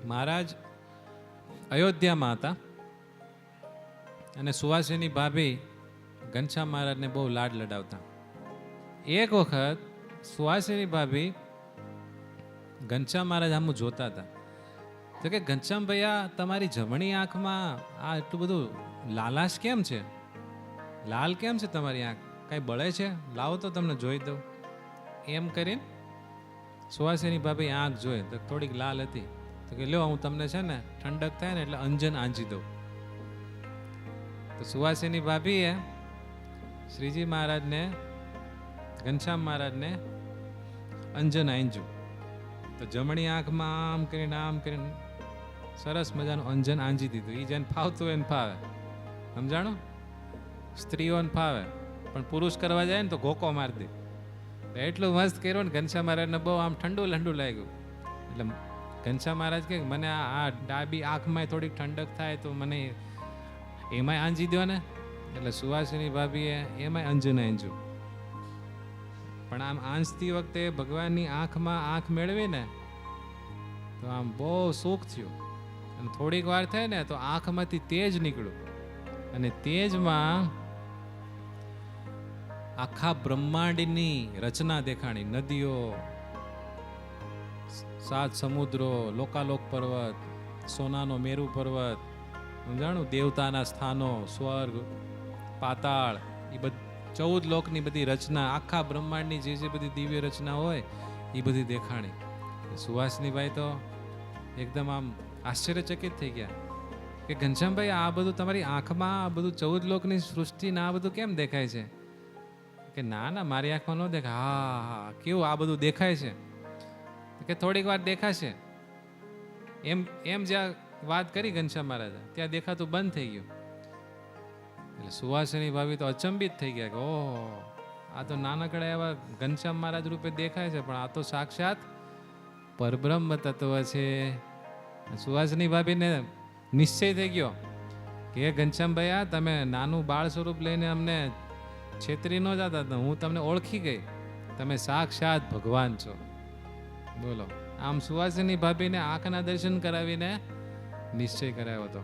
મહારાજ અયોધ્યામાં હતા અને સુવાસિની ભાભી ઘનશ્યામ મહારાજને બહુ લાડ લડાવતા. એક વખત સુવાસિની ભાભી ઘનશ્યામ મહારાજ આમ જોતા હતા તો કે ઘનશ્યામ ભૈયા તમારી જમણી આંખમાં આ એટલું બધું લાલાશ કેમ છે? લાલ કેમ છે તમારી આંખ? કાંઈ બળે છે? લાવો તો તમને જોઈ દઉં. એમ કરીને સુવાસિની ભાભી આંખ જોઈ તો થોડીક લાલ હતી તો કે લ્યો હું તમને છે ને ઠંડક થાય ને એટલે અંજન આંજી દઉં. તો સુવાસિની ભાભીએ શ્રીજી મહારાજને ઘનશ્યામ મહારાજને અંજન આંજ્યું. તો જમણી આંખમાં આમ કરીને સરસ મજાનું અંજન આંજી દીધું. એ જેને ફાવતું એને ફાવે, સમજાણો? સ્ત્રીઓને ફાવે પણ પુરુષ કરવા જાય ને તો ઘોકો મારી દે. તો એટલું મસ્ત કર્યું ને ઘનશ્યામ મહારાજને બહુ આમ ઠંડુ લાગ્યું. એટલે ઘનશ્યામ મહારાજ કે મને આ ડાબી આંખમાં થોડીક ઠંડક થાય તો મને એમાંય આંજી દો ને. એટલે સુવાસિની ભાભીએ એમાંય અંજન આંજ્યું. પણ આમ આંજતી વખતે ભગવાનની આંખમાં આંખ મેળવી ને તો આમ બહુ સુખ થયું. અને થોડીક વાર થાય ને તો આંખમાંથી તેજ નીકળ્યું અને તેજમાં આખા બ્રહ્માંડની રચના દેખાણી. નદીઓ, 7 સમુદ્રો, લોકાલોક પર્વત, સોનાનો મેરુ પર્વત, સમજાણું? દેવતાના સ્થાનો, સ્વર્ગ, પાતાળ, એ 14 લોકની બધી રચના, આખા બ્રહ્માંડની જે બધી દિવ્ય રચના હોય એ બધી દેખાણી. સુવાસની ભાઈ તો એકદમ આમ આશ્ચર્યચકિત થઈ ગયા કે ઘનશ્યામભાઈ આ બધું તમારી આંખમાં આ બધું 14 લોકની સૃષ્ટિ ને આ બધું કેમ દેખાય છે? કે ના મારી આંખમાં ન દેખાય. હા કેવું આ બધું દેખાય છે? કે થોડીક વાર દેખાશે. એમ જ્યાં વાત કરી ઘનશ્યામ મહારાજ ત્યાં દેખાતું બંધ થઈ ગયું. એટલે સુવાસિની ભાભી તો અચંબિત થઈ ગયા કે ઓહો, આ તો નાનકડા એવા ઘનશ્યામ મહારાજ રૂપે દેખાય છે પણ આ તો સાક્ષાત પરબ્રહ્મ તત્વ છે. સુવાસિની ભાભીને નિશ્ચય થઈ ગયો કે ઘનશ્યામભાઈ તમે નાનું બાળ સ્વરૂપ લઈને અમને છેતરી ન જતા તો હું તમને ઓળખી ગઈ, તમે સાક્ષાત ભગવાન છો. બોલો, આમ સુવાસિની ભાભીને આંખના દર્શન કરાવીને નિશ્ચય કરાયો હતો.